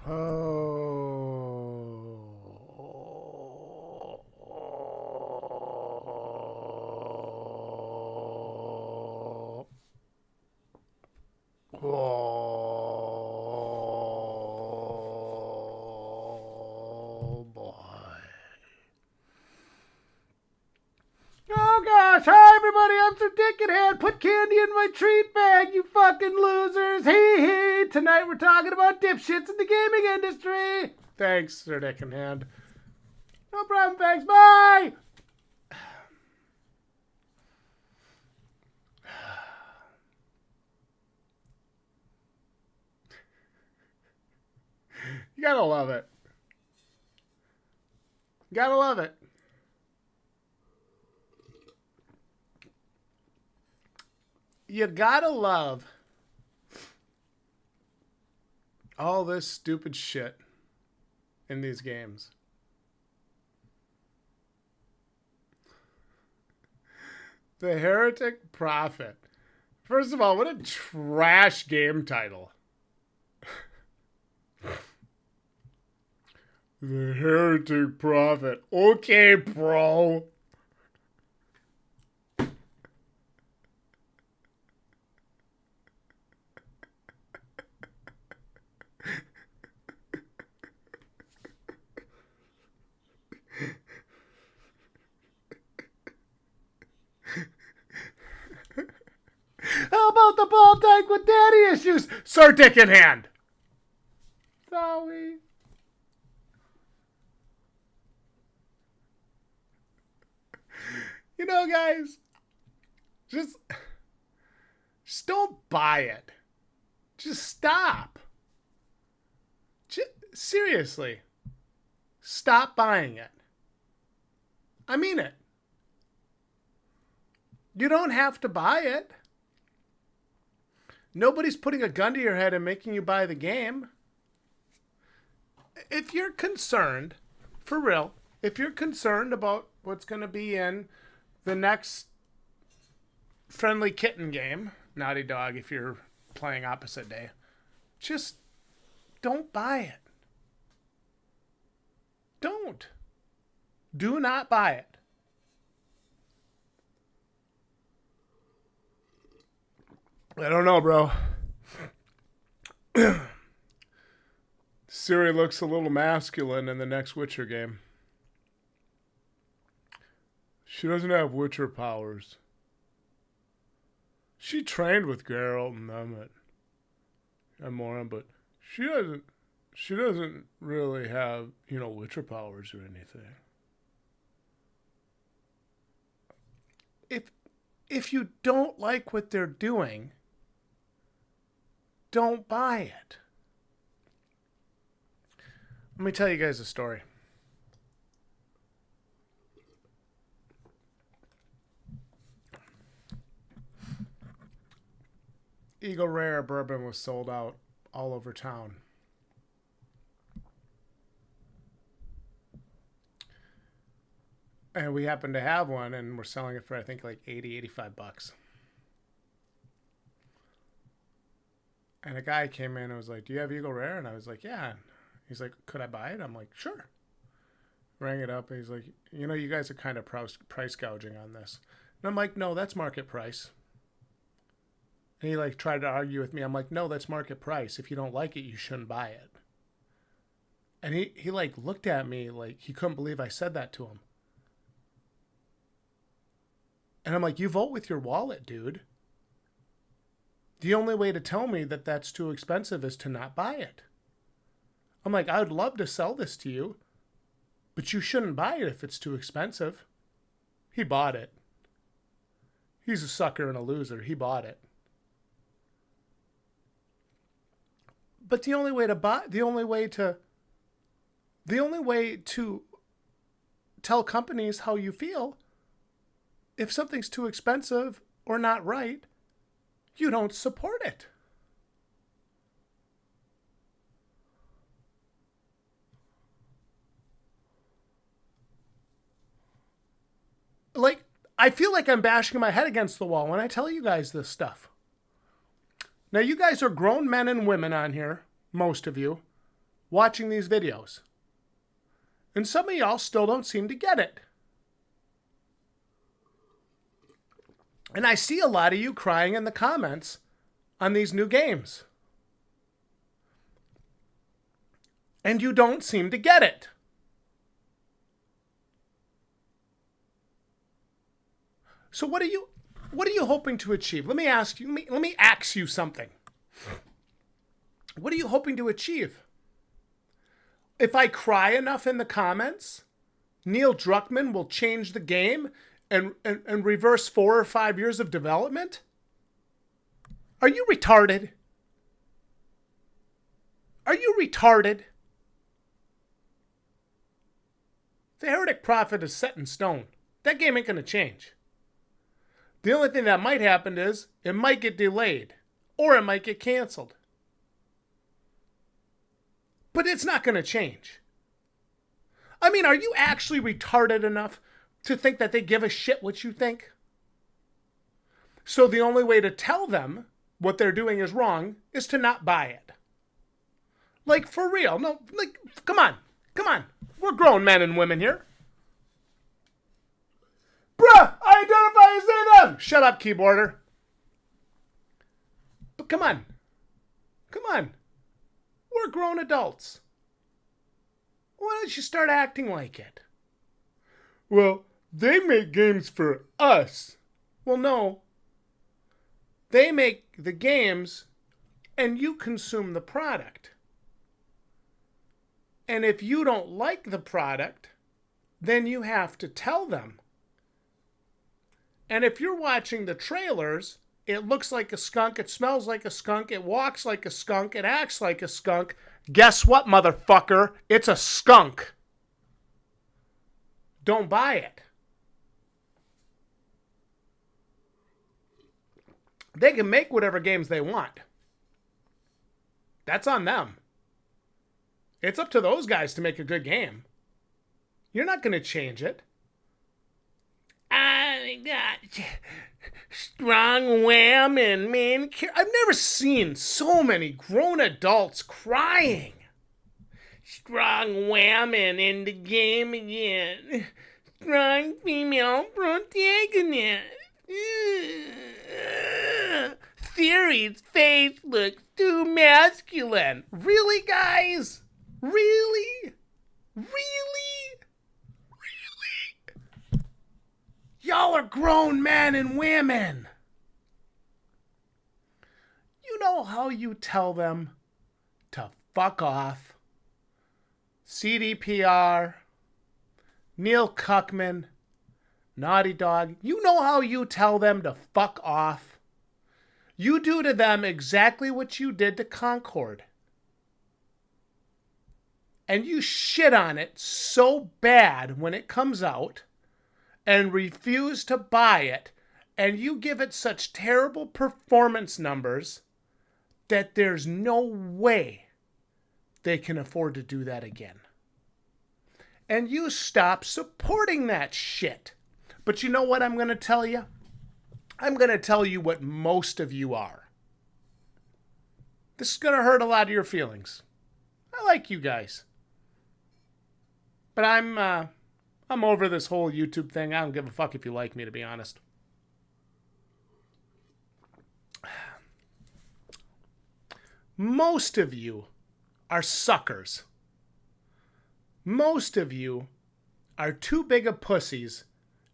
Oh. Oh boy. Oh gosh, hi everybody, I'm Sir Dickenhead. Put candy in my treat bag, you fucking losers. Hee hee. Tonight we're talking about dipshits in the gaming industry. Thanks, Sir Dickenhead. No problem, thanks, bye! You gotta love it. Gotta love it. You gotta love all this stupid shit in these games. The Heretic Prophet. First of all, what a trash game title. The Heretic Prophet. Okay, bro. How about the ball tank with daddy issues? Sir Dick in Hand. Sorry. You know, guys, just don't buy it. Just stop. Seriously, stop buying it. I mean it. You don't have to buy it. Nobody's putting a gun to your head and making you buy the game. If you're concerned, for real, if you're concerned about what's going to be in the next Friendly Kitten game, Naughty Dog, if you're playing opposite day, just don't buy it. Don't. Do not buy it. I don't know, bro. Siri looks a little masculine in the next Witcher game. She doesn't have Witcher powers. She trained with Geralt and them at Morin, but she doesn't really have, Witcher powers or anything. If you don't like what they're doing, don't buy it. Let me tell you guys a story. Eagle Rare bourbon was sold out all over town. And we happened to have one, and we're selling it for, I think, like $85. And a guy came in and was like, "Do you have Eagle Rare?" And I was like, "Yeah." He's like, "Could I buy it?" I'm like, "Sure." Rang it up, and he's like, "You guys are kind of price gouging on this." And I'm like, "No, that's market price." And he tried to argue with me. I'm like, "No, that's market price. If you don't like it, you shouldn't buy it." And he looked at me like he couldn't believe I said that to him. And I'm like, "You vote with your wallet, dude. The only way to tell me that that's too expensive is to not buy it." I'm like, "I would love to sell this to you, but you shouldn't buy it if it's too expensive." He bought it. He's a sucker and a loser. He bought it. But the only way to tell companies how you feel, if something's too expensive or not right, you don't support it. I feel like I'm bashing my head against the wall when I tell you guys this stuff. Now, you guys are grown men and women on here, most of you. watching these videos. And some of y'all still don't seem to get it. And I see a lot of you crying in the comments on these new games. And you don't seem to get it. So what are you hoping to achieve? Let me ask you something. What are you hoping to achieve? If I cry enough in the comments, Neil Druckmann will change the game and reverse 4 or 5 years of development? Are you retarded? Are you retarded? The Heretic Prophet is set in stone. That game ain't going to change. The only thing that might happen is it might get delayed or it might get canceled. But it's not going to change. I mean, are you actually retarded enough to think that they give a shit what you think? So the only way to tell them what they're doing is wrong is to not buy it. Like, for real. No, like, come on. We're grown men and women here. Bruh, I identify as them. Shut up, keyboarder. But come on. We're grown adults. Why don't you start acting like it? Well, they make games for us. Well, no. They make the games and you consume the product. And if you don't like the product, then you have to tell them. And if you're watching the trailers, it looks like a skunk, it smells like a skunk, it walks like a skunk, it acts like a skunk. Guess what, motherfucker? It's a skunk. Don't buy it. They can make whatever games they want. That's on them. It's up to those guys to make a good game. You're not going to change it. I got strong women, man. I've never seen so many grown adults crying. Strong women in the game again. Strong female protagonist. Theory's face looks too masculine. Really, guys? Really? Y'all are grown men and women. You know how you tell them to fuck off? CDPR, Neil Cuckman, Naughty Dog. You know how you tell them to fuck off? You do to them exactly what you did to Concord. And you shit on it so bad when it comes out and refuse to buy it, and you give it such terrible performance numbers that there's no way they can afford to do that again. And you stop supporting that shit. But you know what I'm going to tell you? I'm going to tell you what most of you are. This is going to hurt a lot of your feelings. I like you guys. But I'm over this whole YouTube thing. I don't give a fuck if you like me, to be honest. Most of you are suckers. Most of you are too big of pussies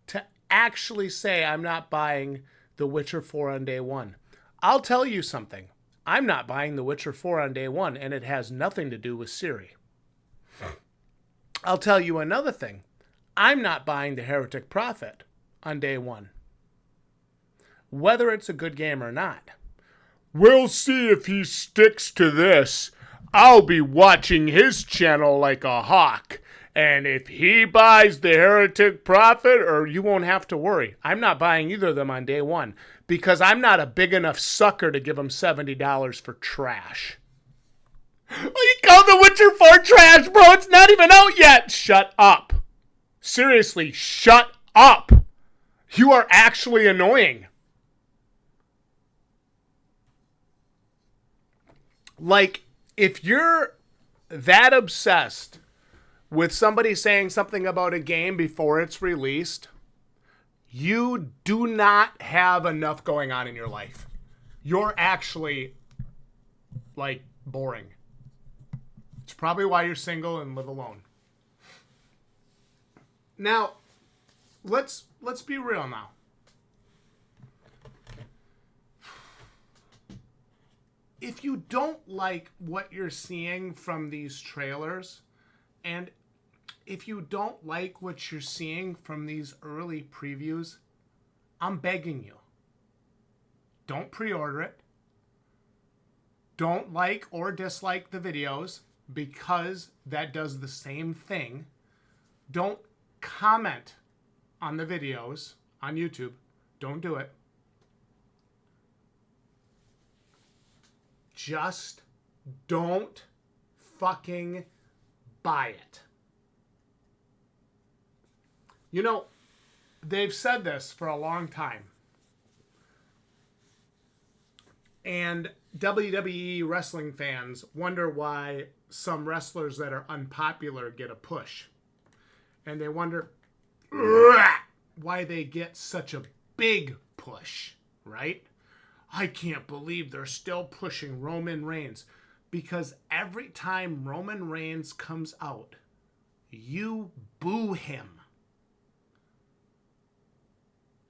to actually say, I'm not buying The Witcher 4 on day one. I'll tell you something. I'm not buying The Witcher 4 on day one, and it has nothing to do with Siri. I'll tell you another thing. I'm not buying the Heretic Prophet on day one. Whether it's a good game or not. We'll see if he sticks to this. I'll be watching his channel like a hawk. And if he buys the Heretic Prophet, or you won't have to worry. I'm not buying either of them on day one. Because I'm not a big enough sucker to give him $70 for trash. You call The Witcher 4 trash, bro. It's not even out yet. Shut up. Seriously, shut up. You are actually annoying. Like, if you're that obsessed with somebody saying something about a game before it's released, you do not have enough going on in your life. You're actually, like, boring. It's probably why you're single and live alone. Now, let's be real now. If you don't like what you're seeing from these trailers, and if you don't like what you're seeing from these early previews, I'm begging you. Don't pre-order it. Don't like or dislike the videos, because that does the same thing. Don't comment on the videos on YouTube. Don't do it. Just don't fucking buy it. You know, they've said this for a long time. And WWE wrestling fans wonder why some wrestlers that are unpopular get a push. And they wonder why they get such a big push, right? I can't believe they're still pushing Roman Reigns. Because every time Roman Reigns comes out, you boo him.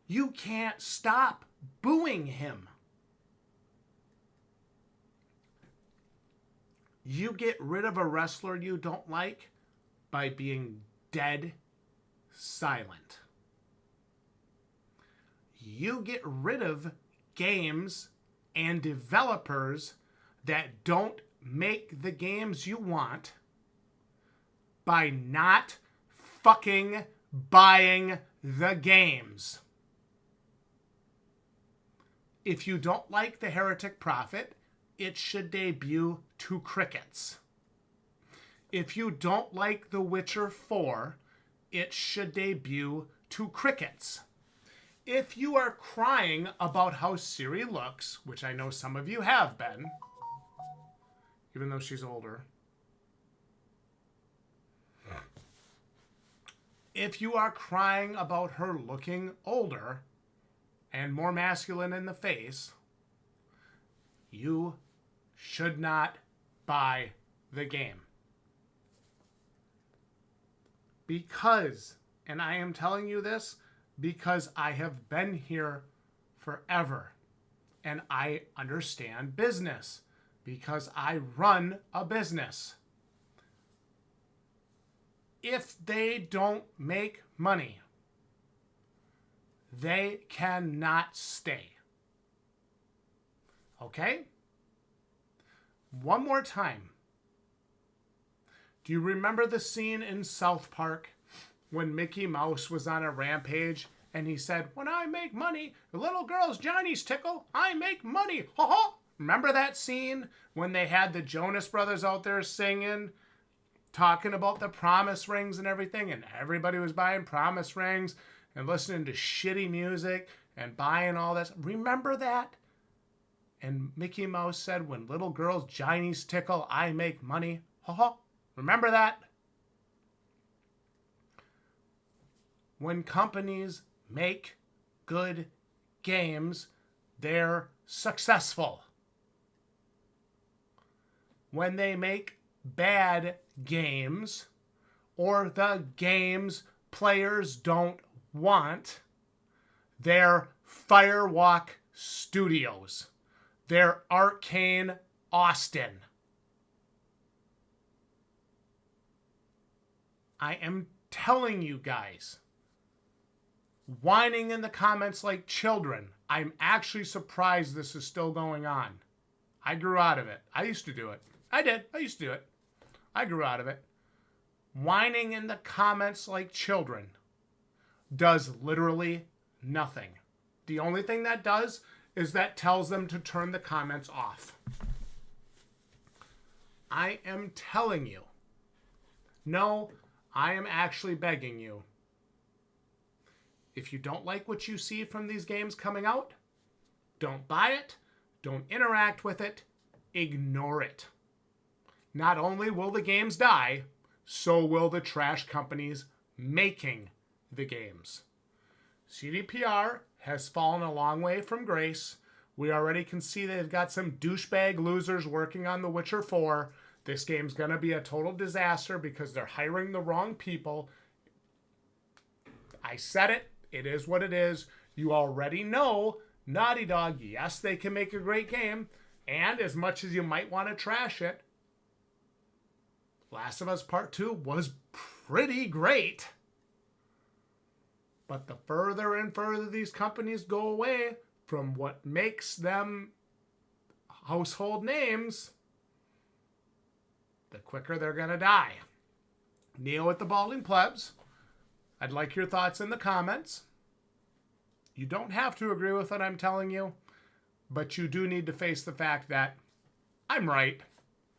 You can't stop booing him. You get rid of a wrestler you don't like by being dead silent. You get rid of games and developers that don't make the games you want by not fucking buying the games. If you don't like the Heretic Prophet, it should debut to crickets. If you don't like The Witcher 4, it should debut to crickets. If you are crying about how Siri looks, which I know some of you have been, even though she's older. If you are crying about her looking older and more masculine in the face, you should not buy the game. Because, and I am telling you this because I have been here forever and I understand business because I run a business. If they don't make money, they cannot stay. Okay? One more time. Do you remember the scene in South Park when Mickey Mouse was on a rampage and he said, "When I make money, the little girl's Johnny's tickle, I make money, ha ha." Remember that scene when they had the Jonas Brothers out there singing, talking about the promise rings and everything, and everybody was buying promise rings and listening to shitty music and buying all this? Remember that? And Mickey Mouse said, "When little girls Johnny's tickle, I make money, ha ha." Remember that? When companies make good games, they're successful. When they make bad games, or the games players don't want, they're Firewalk Studios. They're Arcane Austin. I am telling you guys, whining in the comments like children. I'm actually surprised this is still going on. I grew out of it. I used to do it. I used to do it. I grew out of it. Whining in the comments like children does literally nothing. The only thing that does is that tells them to turn the comments off. I am telling you. No, I am actually begging you. If you don't like what you see from these games coming out, don't buy it, don't interact with it, ignore it. not only will the games die, so will the trash companies making the games. CDPR has fallen a long way from grace. We already can see they've got some douchebag losers working on The Witcher 4. This game's going to be a total disaster because they're hiring the wrong people. I said it. It is what it is. You already know Naughty Dog, yes, they can make a great game. And as much as you might want to trash it, Last of Us Part 2 was pretty great. But the further and further these companies go away from what makes them household names, the quicker they're going to die. Neo at the Balding Plebs, I'd like your thoughts in the comments. You don't have to agree with what I'm telling you, but you do need to face the fact that I'm right.